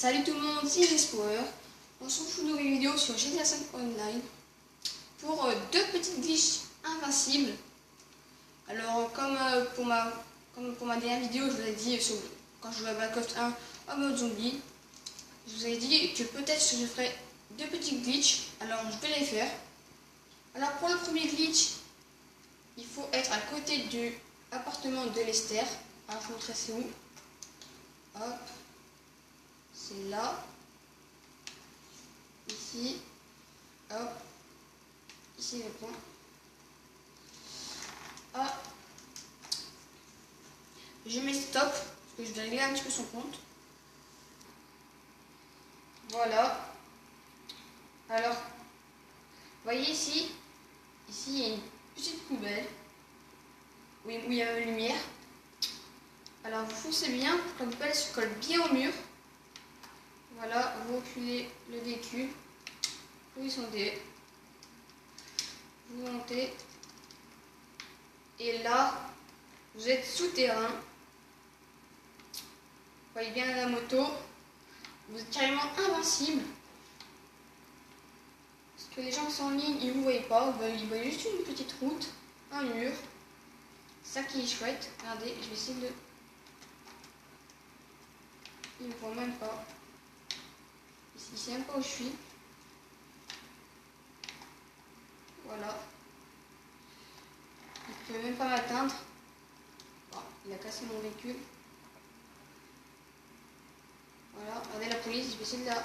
Salut tout le monde, c'est Jespower. On se retrouve dans une vidéo sur GTA 5 Online pour deux petites glitches invincibles. Alors comme pour ma dernière vidéo, je vous ai dit quand je jouais à Black Ops 1 en mode zombie, je vous ai dit que peut-être je ferais deux petits glitches. Alors je vais les faire. Alors pour le premier glitch, il faut être à côté du appartement de Lester. Alors je vous montrerai c'est où. Hop. C'est là, ici, hop, ici le point. Ah, je mets stop, parce que je vais régler un petit peu son compte. Voilà. Alors, vous voyez ici il y a une petite poubelle, où il y a une lumière. Alors vous foncez bien pour que la poubelle se colle bien au mur. Voilà, vous reculez le véhicule, vous descendez, vous montez, et là, vous êtes souterrain. Vous voyez bien la moto, vous êtes carrément invincible. Parce que les gens qui sont en ligne, ils ne vous voient pas, ils voient juste une petite route, un mur. C'est ça qui est chouette. Regardez, je vais essayer de... Ils ne me voient même pas. Il ne sait même pas où je suis. Voilà. Il ne peut même pas m'atteindre. Bon, il a cassé mon véhicule. Voilà, regardez la police, je vais essayer de la...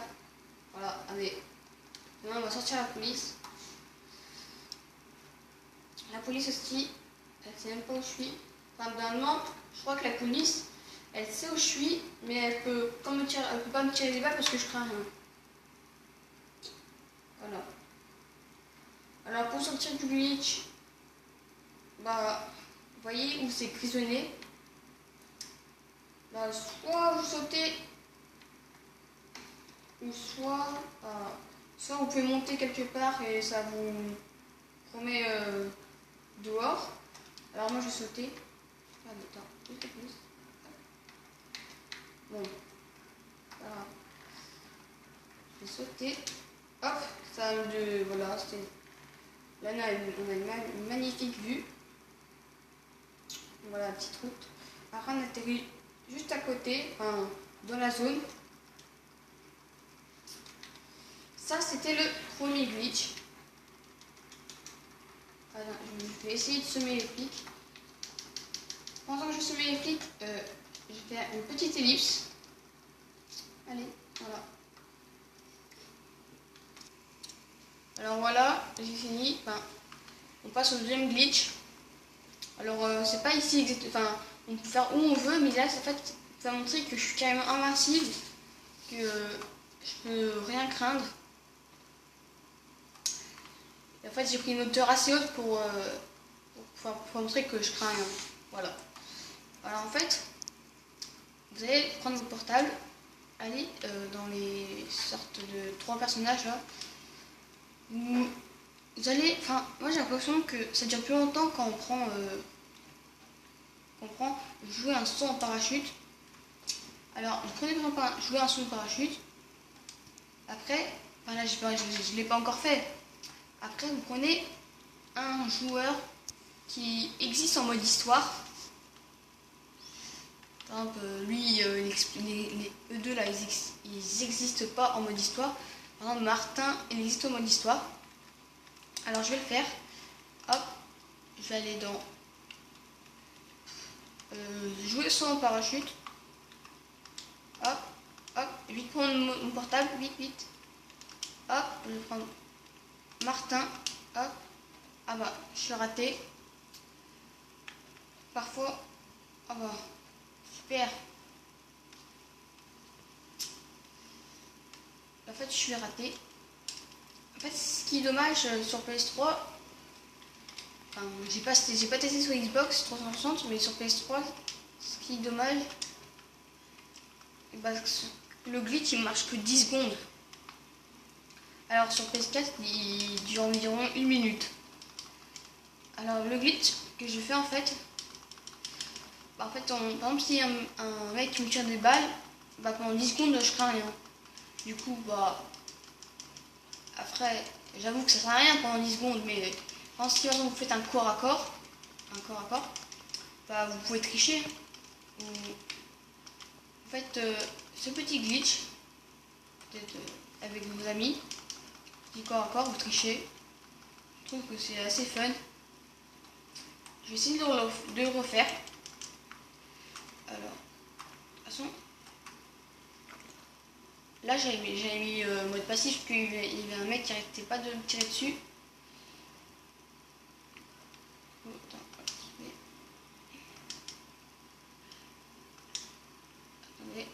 Voilà, allez. Maintenant on va sortir la police. La police aussi, elle sait même pas où je suis. Enfin, normalement, je crois que la police, elle sait où je suis, mais elle peut pas me tirer des balles parce que je crains rien. Voilà. Alors pour sortir du glitch, bah, vous voyez où c'est grisonné. Bah, soit vous sautez, ou soit vous pouvez monter quelque part et ça vous remet dehors. Alors moi je vais sauter. Ah, attends, juste un peu plus. Bon, voilà. Je vais sauter. Hop, ça me... Voilà, c'était... Là on a une magnifique vue. Voilà la petite route. Après on atterrit juste à côté, enfin, dans la zone. Ça c'était le premier glitch. Alors, je vais essayer de semer les flics. Pendant que je semais les flics, je vais faire une petite ellipse. Allez, voilà. Alors voilà, j'ai fini. Enfin, on passe au deuxième glitch. Alors c'est pas ici exactement. Enfin, on peut faire où on veut, mais là c'est fait, ça va montrer que je suis carrément invincible, que je peux rien craindre. Et en fait, j'ai pris une hauteur assez haute pour montrer que je crains rien. Voilà. Alors en fait, vous allez prendre votre portable, aller dans les sortes de 3 personnages là. Vous allez, enfin, moi j'ai l'impression que ça dure plus longtemps quand on prend jouer un saut en parachute. Alors, vous prenez par exemple jouer un saut en parachute. Après, enfin là je l'ai pas encore fait. Après, vous prenez un joueur qui existe en mode histoire. Par exemple, lui, les E2 là, ils n'existent pas en mode histoire. Par exemple, Martin, il existe en mode histoire. Alors, je vais le faire. Hop, je vais aller dans jouer sans parachute. Hop, hop, je vais prendre mon portable, vite. Hop, je vais prendre Martin. Hop, ah bah, je suis raté. Parfois, ah bah, super. En fait, je suis raté. En fait, ce qui est dommage sur PS3, enfin, j'ai pas testé sur Xbox 360, mais sur PS3, ce qui est dommage, bah, le glitch il marche que 10 secondes. Alors sur PS4, il dure environ 1 minute. Alors le glitch que je fais en fait, bah, par exemple, si un mec qui me tire des balles, bah, pendant 10 secondes, je crains rien. Du coup, bah, après, j'avoue que ça sert à rien pendant 10 secondes, mais si par exemple vous faites un corps à corps, bah, vous pouvez tricher. Vous faites ce petit glitch, peut-être avec vos amis, petit corps à corps, vous trichez. Je trouve que c'est assez fun. Je vais essayer de le refaire. Alors, de toute façon, là j'avais mis mode passif parce qu'il y avait un mec qui arrêtait pas de me tirer dessus. Oh, attends, attendez.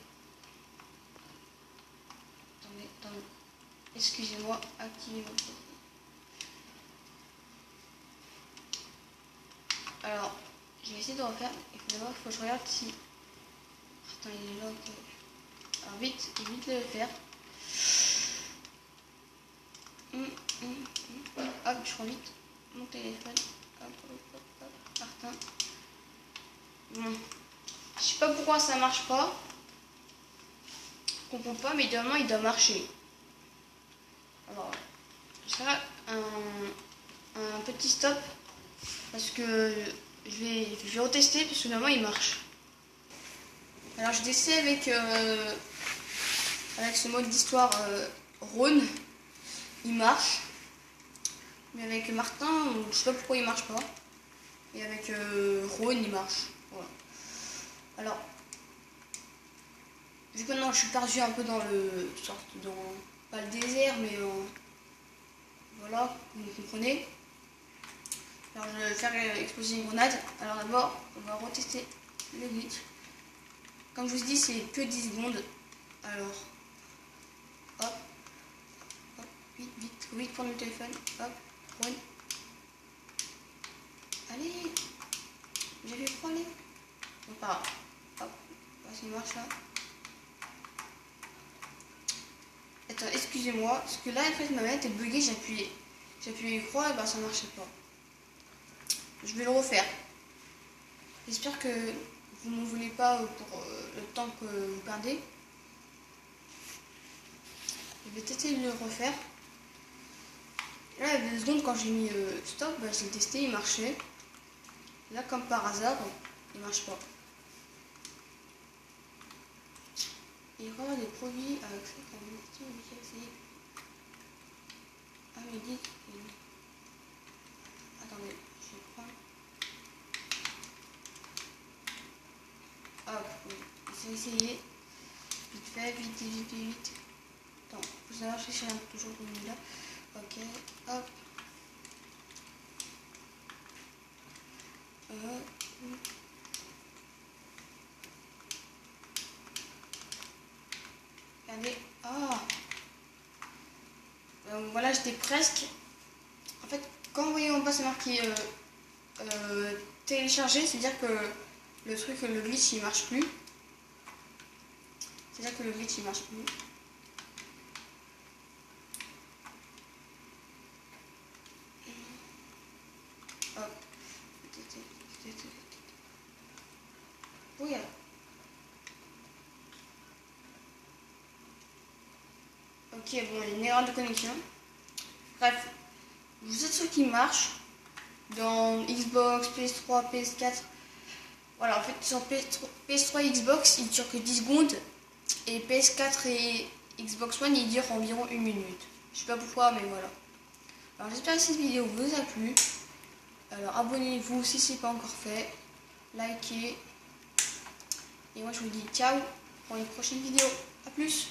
Excusez-moi, activez mon téléphone. Alors, je vais essayer de refaire. Il faut d'abord que je regarde si. Attends, il est là. Okay. Alors vite le faire. Hop, je prends vite mon téléphone. Hop. Martin. Bon. Je sais pas pourquoi ça marche pas. Je comprends pas, mais évidemment il doit marcher. Alors, je ferai un petit stop parce que je vais retester parce que normalement il marche. Alors je tester avec ce mode d'histoire Rhône, il marche. Mais avec Martin, je sais pas pourquoi il marche pas. Et avec Rhône, il marche. Voilà. Alors, vu que maintenant je suis perdu un peu dans pas le désert, mais voilà, vous comprenez. Alors je vais faire exploser une grenade. Alors d'abord, on va retester le glitch. Comme je vous dis, c'est que 10 secondes. Alors, hop, vite, prendre le téléphone. Hop, run. Allez, j'avais froid, allez. Donc, pas grave. Hop, ça marche là. Attends, excusez-moi, parce que là, en fait, ma manette est buggée, j'ai appuyé croix et bah ça marchait pas. Je vais le refaire. J'espère que vous ne m'en voulez pas pour le temps que vous perdez. Je vais tester de le refaire. Là, il y a 2 secondes, quand j'ai mis stop, bah, j'ai testé, il marchait. Là, comme par hasard, il marche pas. Il y a des produits avec ça, comme j'ai essayé. Ah, mais dites. Attendez, je vais prendre. Hop, j'ai essayé. Vite fait, vite. Attends, faut savoir si j'ai toujours celui là. Ok, hop. Regardez. Ah. Voilà, j'étais presque. En fait, quand vous voyez en bas, c'est marqué télécharger, c'est-à-dire que le glitch il marche plus. Hop. Oui. Ok, bon, il y a une erreur de connexion. Bref, vous êtes ceux qui marchent dans Xbox, PS3, PS4. Voilà, en fait, sur PS3 et Xbox, il dure que 10 secondes. Et PS4 et Xbox One, il dure environ 1 minute. Je sais pas pourquoi, mais voilà. Alors, j'espère que cette vidéo vous a plu. Alors, abonnez-vous si ce n'est pas encore fait. Likez. Et moi, je vous dis ciao pour une prochaine vidéo. A plus!